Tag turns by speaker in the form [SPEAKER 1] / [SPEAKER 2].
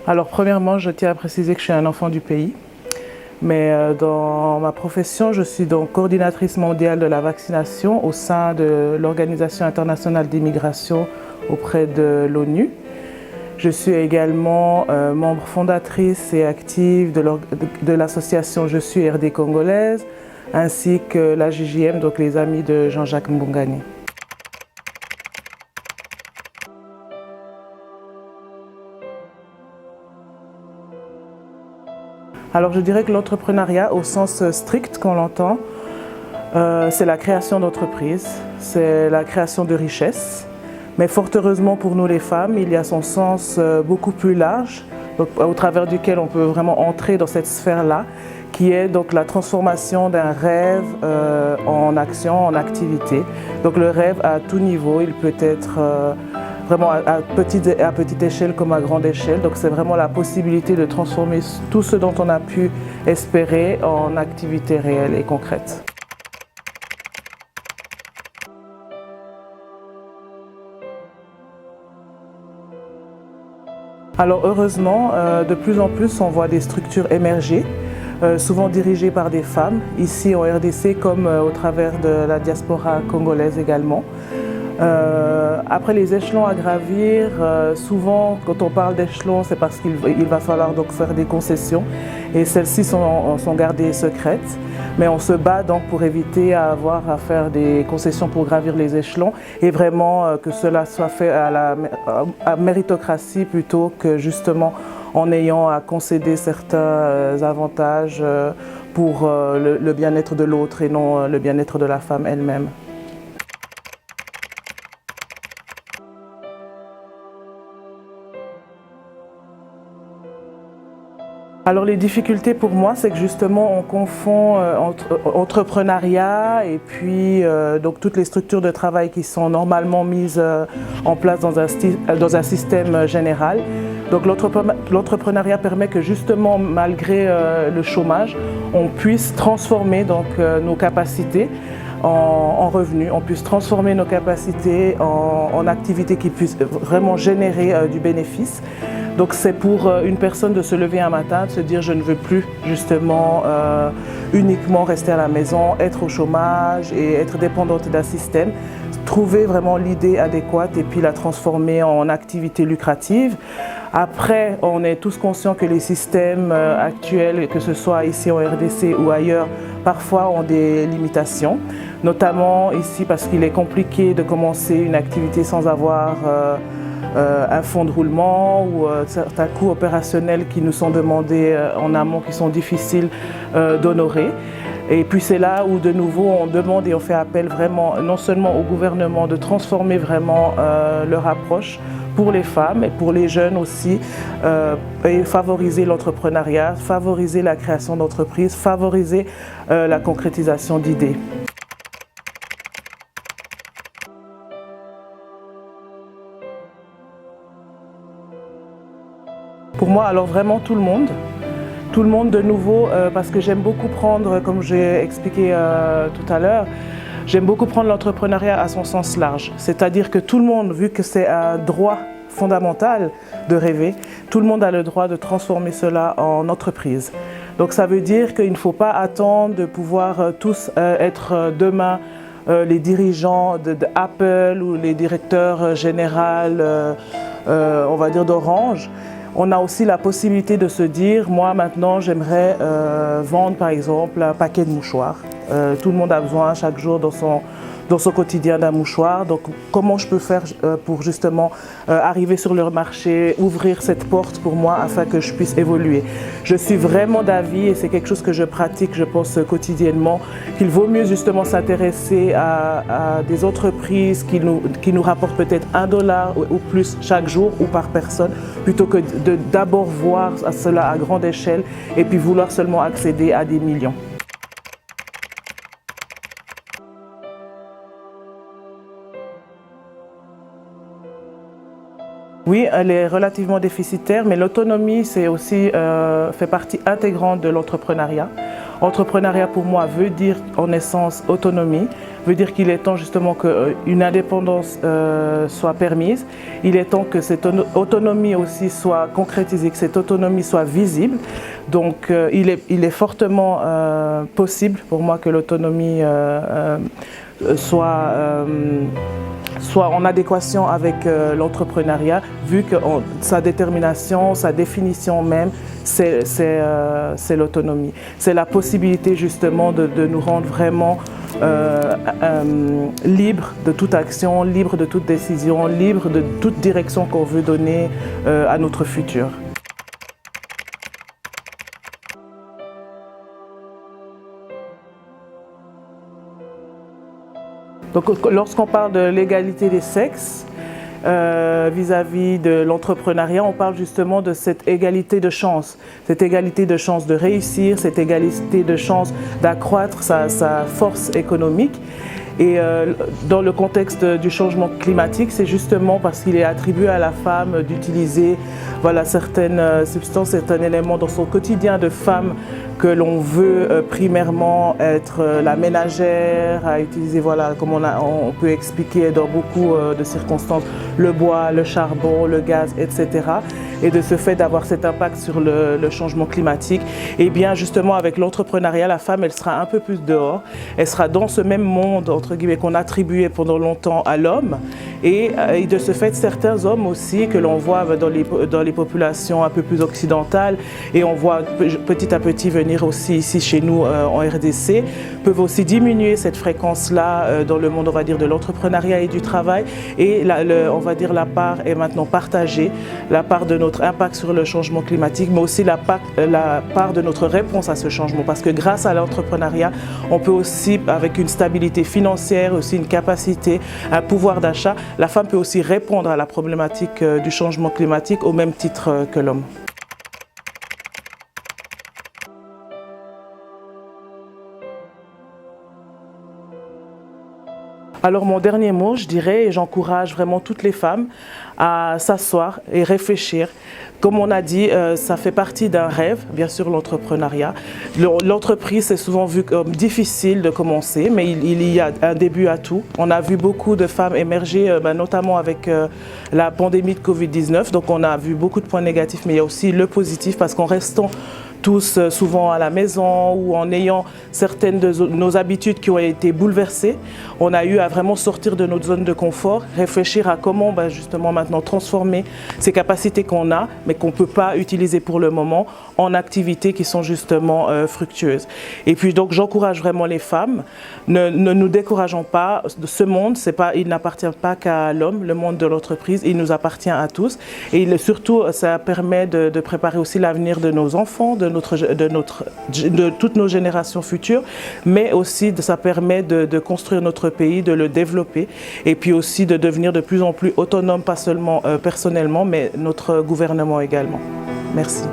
[SPEAKER 1] Alors premièrement, je tiens à préciser que je suis un enfant du pays, mais dans ma profession, je suis donc coordinatrice mondiale de la vaccination au sein de l'Organisation internationale d'immigration auprès de l'ONU. Je suis également membre fondatrice et active de l'association Je suis RD Congolaise, ainsi que la JJM, donc les Amis de Jean-Jacques Mbungani. Alors je dirais que l'entrepreneuriat, au sens strict qu'on l'entend, c'est la création d'entreprises, c'est la création de richesses. Mais fort heureusement pour nous les femmes, il y a son sens beaucoup plus large, donc, au travers duquel on peut vraiment entrer dans cette sphère-là, qui est donc la transformation d'un rêve en action, en activité. Donc le rêve à tout niveau, il peut être vraiment à petite échelle comme à grande échelle. Donc c'est vraiment la possibilité de transformer tout ce dont on a pu espérer en activité réelle et concrète. Alors heureusement, de plus en plus, on voit des structures émerger, souvent dirigées par des femmes, ici en RDC comme au travers de la diaspora congolaise également. Après les échelons à gravir, souvent quand on parle d'échelons, c'est parce qu'il va falloir donc faire des concessions et celles-ci sont gardées secrètes. Mais on se bat donc pour éviter à avoir à faire des concessions pour gravir les échelons et vraiment que cela soit fait à méritocratie plutôt que justement en ayant à concéder certains avantages pour le bien-être de l'autre et non le bien-être de la femme elle-même. Alors les difficultés pour moi, c'est que justement on confond entrepreneuriat et puis donc toutes les structures de travail qui sont normalement mises en place dans un système général. Donc l'entrepreneuriat permet que justement malgré le chômage, on puisse transformer donc nos capacités en revenus, on puisse transformer nos capacités en activités qui puissent vraiment générer du bénéfice. Donc c'est pour une personne de se lever un matin, de se dire je ne veux plus justement uniquement rester à la maison, être au chômage et être dépendante d'un système. Trouver vraiment l'idée adéquate et puis la transformer en activité lucrative. Après, on est tous conscients que les systèmes actuels, que ce soit ici en RDC ou ailleurs, parfois ont des limitations, notamment ici parce qu'il est compliqué de commencer une activité sans avoir un fonds de roulement ou certains coûts opérationnels qui nous sont demandés en amont qui sont difficiles d'honorer. Et puis c'est là où de nouveau on demande et on fait appel vraiment non seulement au gouvernement de transformer vraiment leur approche pour les femmes et pour les jeunes aussi, et favoriser l'entrepreneuriat, favoriser la création d'entreprises, favoriser la concrétisation d'idées. Pour moi, alors vraiment tout le monde. Tout le monde de nouveau, parce que j'aime beaucoup prendre, comme j'ai expliqué tout à l'heure, j'aime beaucoup prendre l'entrepreneuriat à son sens large. C'est-à-dire que tout le monde, vu que c'est un droit fondamental de rêver, tout le monde a le droit de transformer cela en entreprise. Donc ça veut dire qu'il ne faut pas attendre de pouvoir tous être demain les dirigeants d'Apple ou les directeurs généraux, on va dire d'Orange. On a aussi la possibilité de se dire, moi maintenant j'aimerais vendre par exemple un paquet de mouchoirs. Tout le monde a besoin chaque jour dans son quotidien d'un mouchoir. Donc comment je peux faire pour justement arriver sur le marché, ouvrir cette porte pour moi afin que je puisse évoluer. Je suis vraiment d'avis et c'est quelque chose que je pratique, je pense quotidiennement, qu'il vaut mieux justement s'intéresser à des entreprises qui nous rapportent peut-être $1 ou plus chaque jour ou par personne, plutôt que de d'abord voir cela à grande échelle et puis vouloir seulement accéder à des millions. Oui, elle est relativement déficitaire, mais l'autonomie, c'est aussi fait partie intégrante de l'entrepreneuriat. Entrepreneuriat pour moi veut dire en essence autonomie, veut dire qu'il est temps justement qu'une indépendance soit permise. Il est temps que cette autonomie aussi soit concrétisée, que cette autonomie soit visible. Donc il est fortement possible pour moi que l'autonomie soit en adéquation avec l'entrepreneuriat, vu que sa détermination, sa définition même, c'est l'autonomie. C'est la possibilité justement de nous rendre vraiment libres de toute action, libres de toute décision, libres de toute direction qu'on veut donner à notre futur. Donc, lorsqu'on parle de l'égalité des sexes vis-à-vis de l'entrepreneuriat, on parle justement de cette égalité de chance de réussir, cette égalité de chance d'accroître sa force économique. Et dans le contexte du changement climatique, c'est justement parce qu'il est attribué à la femme d'utiliser certaines substances, certains éléments dans son quotidien de femme que l'on veut primairement être la ménagère, à utiliser, comme on peut expliquer dans beaucoup de circonstances, le bois, le charbon, le gaz, etc. Et de ce fait d'avoir cet impact sur le changement climatique, et bien justement avec l'entrepreneuriat, la femme, elle sera un peu plus dehors, elle sera dans ce même monde, entre guillemets, qu'on attribuait pendant longtemps à l'homme, et de ce fait, certains hommes aussi que l'on voit dans les populations un peu plus occidentales, et on voit petit à petit venir aussi ici chez nous en RDC, peuvent aussi diminuer cette fréquence-là dans le monde, on va dire, de l'entrepreneuriat et du travail, et on va dire la part est maintenant partagée, la part de notre impact sur le changement climatique, mais aussi la part de notre réponse à ce changement, parce que grâce à l'entrepreneuriat, on peut aussi, avec une stabilité financière, aussi une capacité, un pouvoir d'achat, la femme peut aussi répondre à la problématique du changement climatique au même titre que l'homme. Alors mon dernier mot, je dirais, et j'encourage vraiment toutes les femmes à s'asseoir et réfléchir. Comme on a dit, ça fait partie d'un rêve, bien sûr l'entrepreneuriat. L'entreprise, c'est souvent vu comme difficile de commencer, mais il y a un début à tout. On a vu beaucoup de femmes émerger, notamment avec la pandémie de Covid-19. Donc on a vu beaucoup de points négatifs, mais il y a aussi le positif, parce qu'en restant tous souvent à la maison ou en ayant certaines de nos habitudes qui ont été bouleversées, on a eu à vraiment sortir de notre zone de confort, réfléchir à comment justement maintenant transformer ces capacités qu'on a, mais qu'on ne peut pas utiliser pour le moment, en activités qui sont justement fructueuses. Et puis donc j'encourage vraiment les femmes, ne nous décourageons pas, ce monde, il n'appartient pas qu'à l'homme, le monde de l'entreprise, il nous appartient à tous, et surtout ça permet de préparer aussi l'avenir de nos enfants, de toutes nos générations futures, mais aussi ça permet de construire notre pays, de le développer, et puis aussi de devenir de plus en plus autonome, pas seulement personnellement, mais notre gouvernement également. Merci.